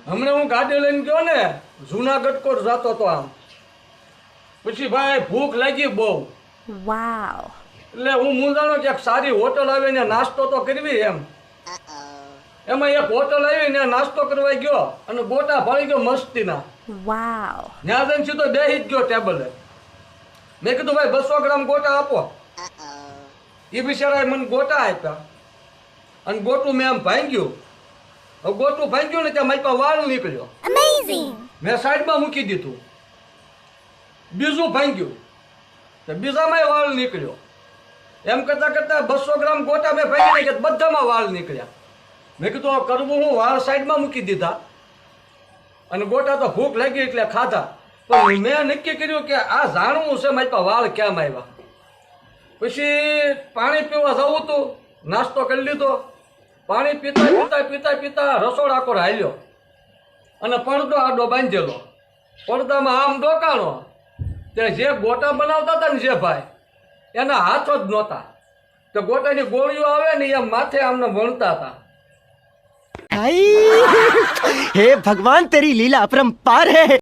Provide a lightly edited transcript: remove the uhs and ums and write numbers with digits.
હમણાં હું ગાડી લઈને ગયો ને જુનાગઢ કોટ જતો તો આમ પછી ભાઈ ભૂખ લાગી બહુ Wow. એટલે હું મૂંઝાણો કે એક સારી હોટલ આવીને નાસ્તો તો કરવી એમ એમાં એક હોટલ આવીને નાસ્તો કરવા ગયો અને ગોટા ભળી ગયો મસ્તીના Wow. ત્યાં જઈને સીધો બેસી જ ગયો ટેબલે મેં કીધું ભાઈ 200 ગ્રામ ગોટા આપો એ બિચારાએ મને ગોટા આપ્યા અને ગોટું મેં આમ ભાંગ્યું હવે ગોટું ભાંગ્યું ને ત્યાં મારી પાસે વાળ નીકળ્યો Amazing. મેં સાઈડમાં મૂકી દીધું બીજું ભાંગ્યું તો બીજામાંય વાળ નીકળ્યો એમ કરતાં કરતાં 200 ગ્રામ ગોટા મેં ભાંગી નાખ્યા બધામાં વાળ નીકળ્યા મેં કીધું આ કરવું હું વાળ સાઈડમાં મૂકી દીધા અને ગોટા તો ભૂખ લાગી એટલે ખાધા પણ મેં નક્કી કર્યું કે આ જાણવું છે મારી પાસે વાળ કેમ આવ્યા પછી પાણી પીવા જવું હતું નાસ્તો કરી લીધો પાણી પીતા પીતા પીતા પીતા રસોડા કોર હાલ્યો અને પડદો આડો બાંધેલો પડદામાં આમ ડોકાણો તે જે ગોટા બનાવતા હતા ને જે ભાઈ એના હાથો જ નહોતા તો ગોટાની ગોળીઓ આવે ને એ માથે આમને વણતા હતા भाई हे भगवान तेरी लीला अपरंपार है।